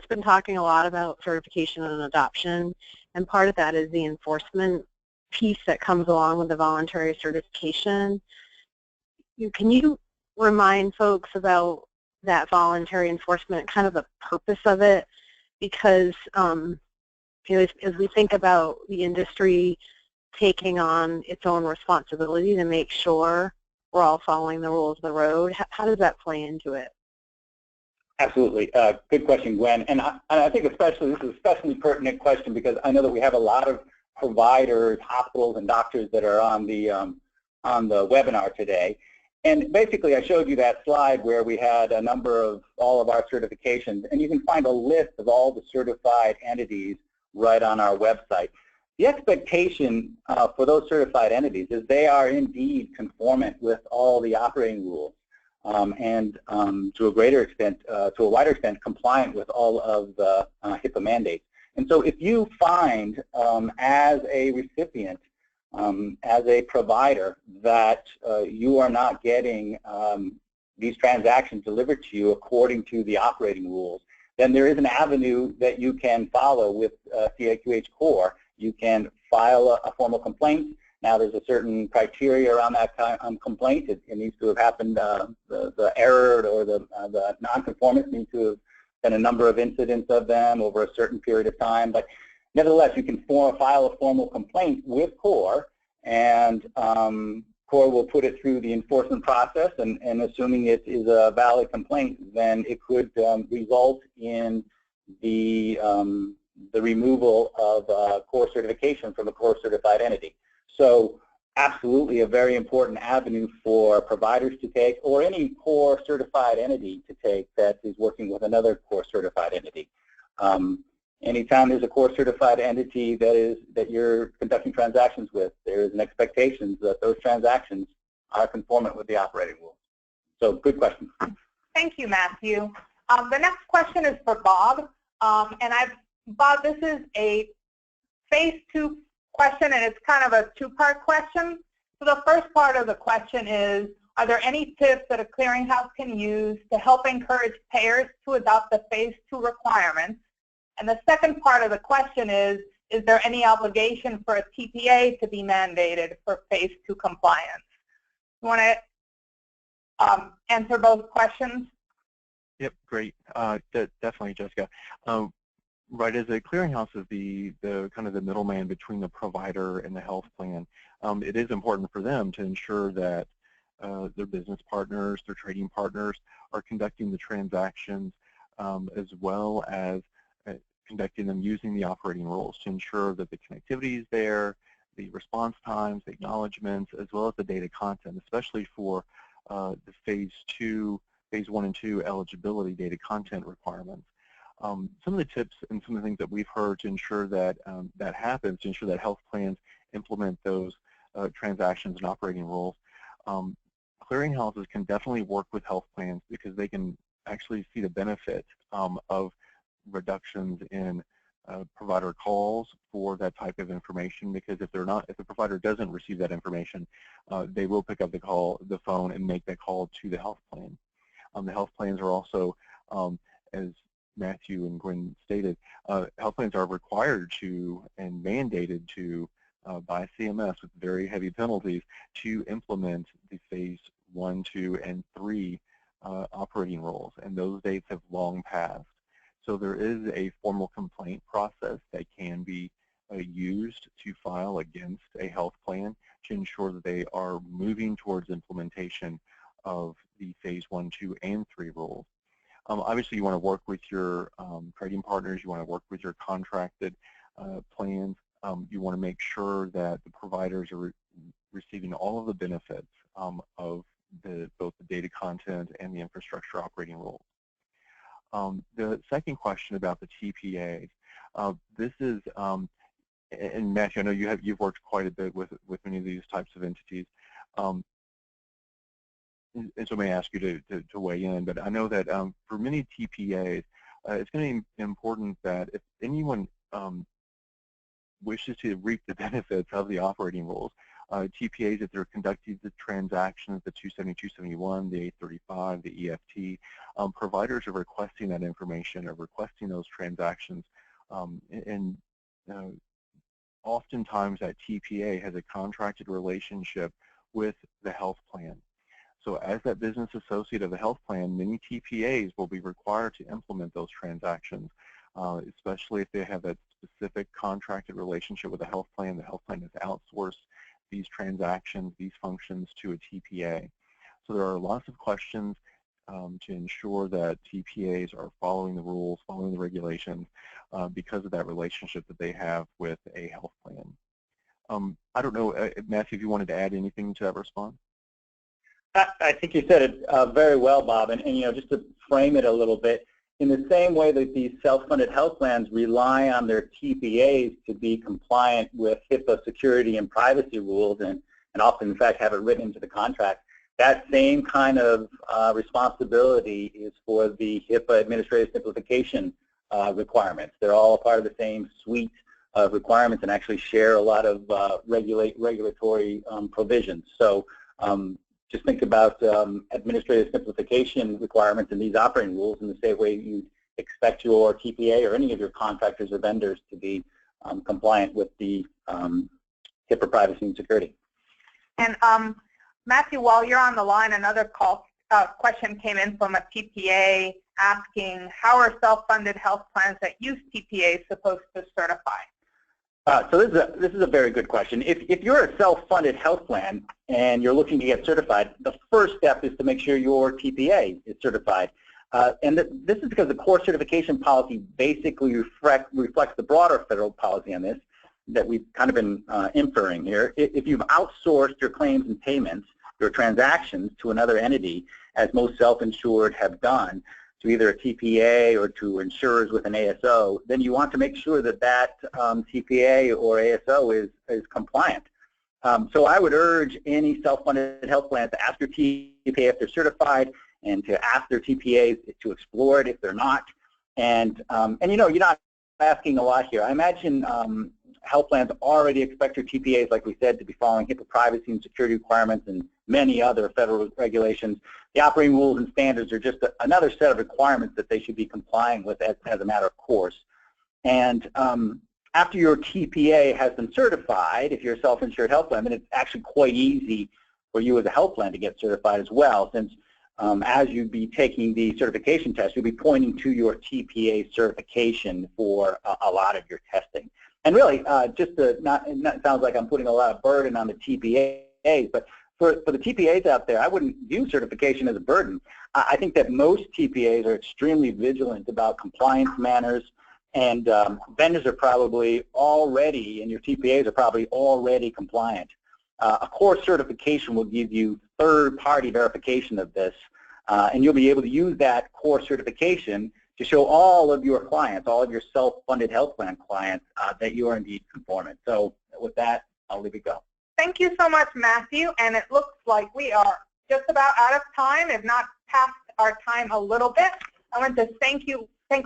been talking a lot about certification and adoption, and part of that is the enforcement piece that comes along with the voluntary certification. Can you remind folks about that voluntary enforcement, kind of the purpose of it? Because you know, as we think about the industry taking on its own responsibility to make sure we're all following the rules of the road, how does that play into it? Absolutely. Good question, Gwen. And I think this is an especially pertinent question because I know that we have a lot of providers, hospitals, and doctors that are on the webinar today. And basically, I showed you that slide where we had a number of all of our certifications, and you can find a list of all the certified entities right on our website. The expectation for those certified entities is they are indeed conformant with all the operating rules and to a wider extent, compliant with all of the HIPAA mandates. And so if you find as a recipient, as a provider, that you are not getting these transactions delivered to you according to the operating rules, then there is an avenue that you can follow with CAQH CORE. You can file a formal complaint. Now there's a certain criteria around that complaint. It needs to have happened, the error or the nonconformance needs to have been a number of incidents of them over a certain period of time. But nevertheless, you can file a formal complaint with CORE, and CORE will put it through the enforcement process, and assuming it is a valid complaint, then it could result in the removal of CORE certification from a CORE certified entity. So absolutely a very important avenue for providers to take, or any CORE certified entity to take that is working with another CORE certified entity. And anytime there's a core certified entity that you're conducting transactions with, there is an expectation that those transactions are conformant with the operating rules. So good question. Thank you, Matthew. The next question is for Bob. Bob, this is a phase 2 question, and it's kind of a two-part question. So the first part of the question is, are there any tips that a clearinghouse can use to help encourage payers to adopt the phase 2 requirements? And the second part of the question is there any obligation for a TPA to be mandated for phase 2 compliance? You want to answer both questions? Yep, great. Definitely, Jessica. Right, as a clearinghouse is the kind of the middleman between the provider and the health plan, it is important for them to ensure that their business partners, their trading partners are conducting the transactions as well as conducting them using the operating rules to ensure that the connectivity is there, the response times, the acknowledgments, as well as the data content, especially for the phase 1 and 2 eligibility data content requirements. Some of the tips and some of the things that we've heard to ensure that that happens, to ensure that health plans implement those transactions and operating rules. Clearinghouses can definitely work with health plans because they can actually see the benefit of reductions in provider calls for that type of information, because if the provider doesn't receive that information, they will pick up the phone and make that call to the health plan. The health plans are also, as Matthew and Gwen stated, health plans are required to and mandated to by CMS with very heavy penalties to implement the phase 1, 2, and 3 operating rules, and those dates have long passed. So there is a formal complaint process that can be used to file against a health plan to ensure that they are moving towards implementation of the phase 1, 2, and 3 rules. Obviously, you want to work with your trading partners. You want to work with your contracted plans. You want to make sure that the providers are receiving all of the benefits of both the data content and the infrastructure operating rules. The second question about the TPAs, this is, and Matthew, I know you've worked quite a bit with many of these types of entities, and so I may ask you to weigh in, but I know that for many TPAs, it's going to be important that if anyone wishes to reap the benefits of the operating rules, TPAs, if they're conducting the transactions, the 270, 271, the 835, the EFT, providers are requesting that information, or requesting those transactions, and oftentimes that TPA has a contracted relationship with the health plan. So as that business associate of the health plan, many TPAs will be required to implement those transactions, especially if they have that specific contracted relationship with the health plan. The health plan has outsourced these transactions, these functions to a TPA. So there are lots of questions to ensure that TPAs are following the rules, following the regulations, because of that relationship that they have with a health plan. I don't know, Matthew, if you wanted to add anything to that response? I think you said it very well, Bob, and you know, just to frame it a little bit, in the same way that these self-funded health plans rely on their TPAs to be compliant with HIPAA security and privacy rules, and often, in fact, have it written into the contract, that same kind of responsibility is for the HIPAA administrative simplification requirements. They're all a part of the same suite of requirements and actually share a lot of regulatory provisions. So just think about administrative simplification requirements in these operating rules in the same way you expect your TPA or any of your contractors or vendors to be compliant with the HIPAA privacy and security. And Matthew, while you're on the line, another question came in from a TPA asking, how are self-funded health plans that use TPAs supposed to certify? So this is a very good question. If you're a self-funded health plan and you're looking to get certified, the first step is to make sure your TPA is certified. And this is because the core certification policy basically reflects the broader federal policy on this that we've kind of been inferring here. If you've outsourced your claims and payments, your transactions to another entity, as most self-insured have done, to either a TPA or to insurers with an ASO, then you want to make sure that that TPA or ASO is compliant. So I would urge any self-funded health plans to ask their TPA if they're certified, and to ask their TPAs to explore it if they're not. And you know, you're not asking a lot here. I imagine health plans already expect your TPAs, like we said, to be following HIPAA privacy and security requirements and many other federal regulations. The operating rules and standards are just another set of requirements that they should be complying with as a matter of course. And after your TPA has been certified, if you're a self-insured health plan, then it's actually quite easy for you as a health plan to get certified as well, since as you'd be taking the certification test, you'll be pointing to your TPA certification for a lot of your testing. And really, just to it sounds like I'm putting a lot of burden on the TPAs, but for the TPAs out there, I wouldn't view certification as a burden. I think that most TPAs are extremely vigilant about compliance manners, and vendors are probably already, and your TPAs are probably already compliant. A core certification will give you third-party verification of this, and you'll be able to use that core certification to show all of your clients, all of your self-funded health plan clients, that you are indeed conformant. So with that, I'll leave it go. Thank you so much, Matthew. And it looks like we are just about out of time, if not past our time a little bit. I want to thank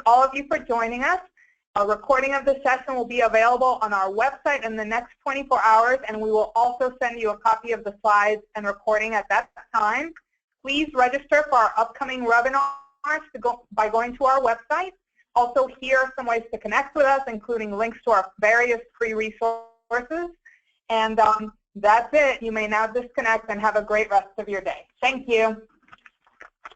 all of you for joining us. A recording of the session will be available on our website in the next 24 hours, and we will also send you a copy of the slides and recording at that time. Please register for our upcoming webinars by going to our website. Also, here are some ways to connect with us, including links to our various free resources. And that's it. You may now disconnect and have a great rest of your day. Thank you.